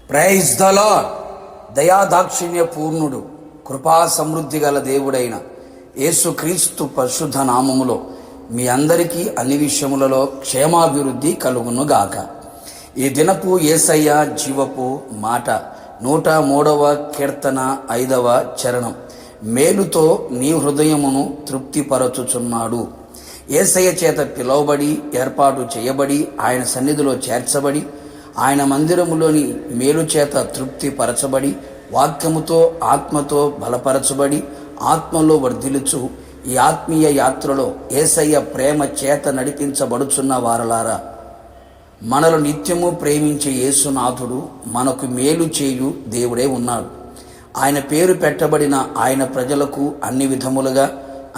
Praise the Lord. దయాదాక్షిణ్య పూర్ణుడు, కృపా సమృద్ధి గల దేవుడైన యేసుక్రీస్తు పరిశుద్ధ నామములో మీ అందరికీ అన్ని విషయములలో క్షేమాభివృద్ధి కలుగునుగాక. ఈ దినపు యేసయ్య జీవపు మాట 103వ కీర్తన 5వ చరణం. మేలుతో నీ హృదయమును తృప్తిపరచుచున్నాడు. యేసయ్య చేత పిలువబడి ఏర్పాటు చేయబడి ఆయన సన్నిధిలో చేర్చబడి ఆయన మందిరములోని మేలు చేత తృప్తి పరచబడి వాక్యముతో ఆత్మతో బలపరచబడి ఆత్మలో వర్ధిల్లుచు ఈ ఆత్మీయ యాత్రలో యేసయ్య ప్రేమ చేత నడిపించబడుచున్న వారలారా, మనలో నిత్యము ప్రేమించే యేసునాథుడు మనకు మేలు చేయు దేవుడే ఉన్నాడు. ఆయన పేరు పెట్టబడిన ఆయన ప్రజలకు అన్ని విధములుగా,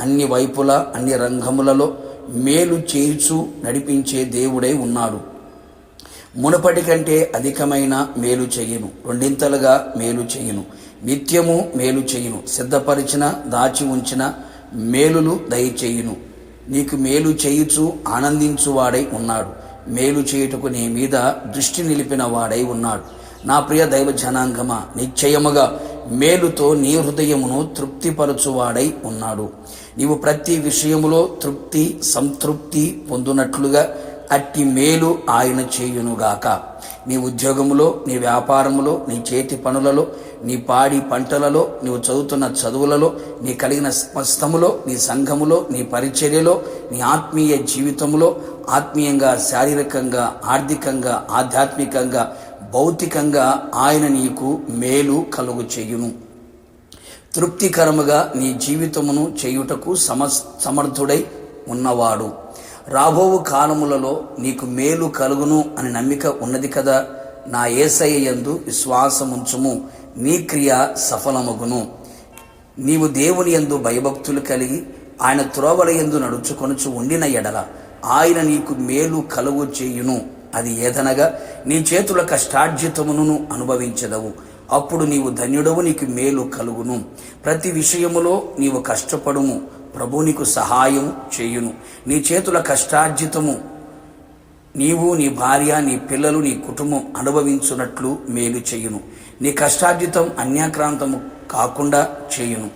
అన్ని వైపులా, అన్ని రంగములలో మేలు చేయుచు నడిపించే దేవుడే ఉన్నాడు. మునుపటి కంటే అధికమైన మేలు చెయ్యును, రెండింతలుగా మేలు చెయ్యును, నిత్యము మేలు చెయ్యును, సిద్ధపరిచిన దాచి ఉంచిన మేలులు దయచేయును. నీకు మేలు చేయుచు ఆనందించువాడై ఉన్నాడు. మేలు చేయుటకు నీ మీద దృష్టి నిలిపిన వాడై ఉన్నాడు. నా ప్రియ దైవ జనాంగమా, నిశ్చయముగా మేలుతో నీ హృదయమును తృప్తిపరచువాడై ఉన్నాడు. నీవు ప్రతి విషయములో తృప్తి సంతృప్తి పొందునట్లుగా అట్టి మేలు ఆయన చేయునుగాక. నీ ఉద్యోగములో, నీ వ్యాపారములో, నీ చేతి పనులలో, నీ పాడి పంటలలో, నీవు చదువుతున్న చదువులలో, నీ కలిగిన స్పష్టములో, నీ సంఘములో, నీ పరిచర్యలో, నీ ఆత్మీయ జీవితంలో, ఆత్మీయంగా, శారీరకంగా, ఆర్థికంగా, ఆధ్యాత్మికంగా, భౌతికంగా ఆయన నీకు మేలు కలుగు చేయును. తృప్తికరముగా నీ జీవితమును చేయుటకు సమర్థుడై ఉన్నవాడు. రాబోవు కాలములలో నీకు మేలు కలుగును అని నమ్మిక ఉన్నది కదా. నా యేసయ్య యందు విశ్వాసముంచుము, నీ క్రియ సఫలమగును. నీవు దేవుని యందు భయభక్తులు కలిగి ఆయన త్రోవల యందు నడుచుకొనుచు ఉండిన ఎడల ఆయన నీకు మేలు కలుగు చేయును. అది ఏదనగా నీ చేతుల కష్టార్జితమును అనుభవించదవు. అప్పుడు నీవు ధన్యుడవు, నీకు మేలు కలుగును. ప్రతి విషయములో నీవు కష్టపడుము, ప్రభు నీకు సహాయం చేయును. నీ చేతుల కష్టార్జితము నీవు, నీ భార్య, నీ పిల్లలు, నీ కుటుంబం అనుభవించున్నట్లు మేలు చేయును. నీ కష్టార్జితం అన్యాక్రాంతము కాకుండా చేయును.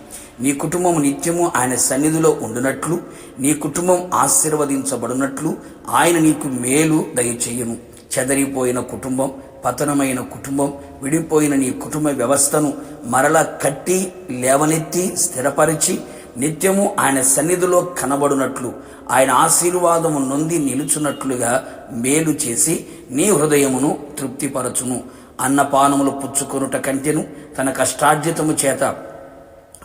నీ కుటుంబం నిత్యము ఆయన సన్నిధిలో ఉండునట్లు, నీ కుటుంబం ఆశీర్వదించబడినట్లు ఆయన నీకు మేలు దయచేయును. చెదరిపోయిన కుటుంబం, పతనమైన కుటుంబం, విడిపోయిన నీ కుటుంబ వ్యవస్థను మరలా కట్టి లేవనెత్తి స్థిరపరిచి నిత్యము ఆయన సన్నిధిలో కనబడునట్లు, ఆయన ఆశీర్వాదము నొంది నిలుచున్నట్లుగా మేలు చేసి నీ హృదయమును తృప్తిపరచును. అన్నపానములు పుచ్చుకొనుట కంటెను, తన కష్టార్జితము చేత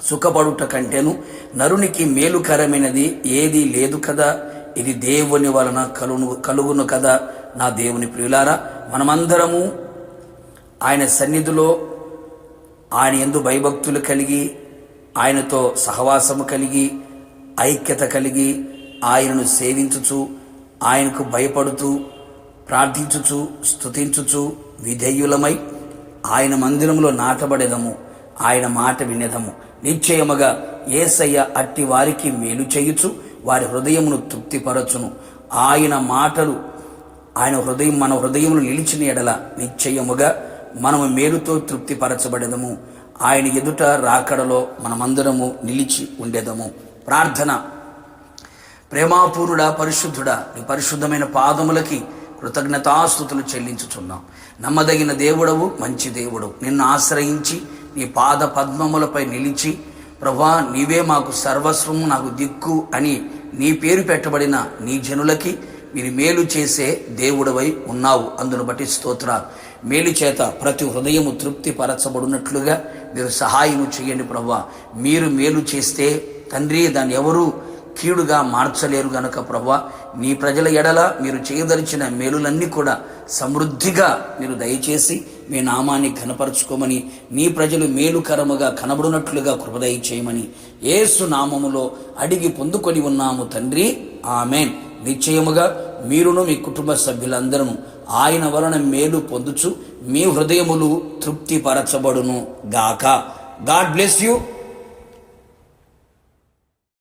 సుఖపడుట కంటెను నరునికి మేలుకరమైనది ఏదీ లేదు కదా. ఇది దేవుని వలన కలుగును కదా. నా దేవుని ప్రియులారా, మనమందరము ఆయన సన్నిధిలో ఆయన యందు భయభక్తులు కలిగి, ఆయనతో సహవాసము కలిగి, ఐక్యత కలిగి, ఆయనను సేవించుచు, ఆయనకు భయపడుతూ, ప్రార్థించుచు, స్తుతించుచు, విధేయులమై ఆయన మందిరములో నాటబడేదము, ఆయన మాట వినేదము. నిశ్చయముగా యేసయ్య అట్టి వారికి మేలు చేయుచు వారి హృదయమును తృప్తిపరచును. ఆయన మాటలు మన హృదయములు నిలిచిన ఎడల నిశ్చయముగా మనము మేలుతో తృప్తిపరచబడేదము. ఆయన ఎదుట రాకడలో మనమందరము నిలిచి ఉండేదము. ప్రార్థన. ప్రేమాపూర్ణుడా, పరిశుద్ధుడా, నీ పరిశుద్ధమైన పాదములకి కృతజ్ఞతాస్తుతులు చెల్లించుచున్నాం. నమ్మదగిన దేవుడవు, మంచి దేవుడు. నిన్ను ఆశ్రయించి నీ పాద పద్మములపై నిలిచి, ప్రభా నీవే మాకు సర్వస్వము, నాకు దిక్కు అని నీ పేరు పెట్టబడిన నీ జనులకి మీరు మేలు చేసే దేవుడవై ఉన్నావు. అందును బట్టి స్తోత్రాలు. మేలు చేత ప్రతి హృదయము తృప్తి పరచబడినట్లుగా మీరు సహాయము చేయండి ప్రభువా. మీరు మేలు చేస్తే తండ్రి దాన్ని ఎవరూ కీడుగా మార్చలేరు గనక ప్రభువా, నీ ప్రజల ఎడల మీరు చేయదలిచిన మేలులన్నీ కూడా సమృద్ధిగా మీరు దయచేసి మీ నామాన్ని ఘనపరచుకోమని, నీ ప్రజలు మేలుకరముగా కనబడినట్లుగా కృప దయచేయమని యేసు నామములో అడిగి పొందుకొని ఉన్నాము తండ్రి, ఆమెన్. నిశ్చయముగా మీరును మీ కుటుంబ సభ్యులందరూ ఆయన వలన మేలు పొందుచు మీ హృదయములు తృప్తిపరచబడును గాక. God bless you.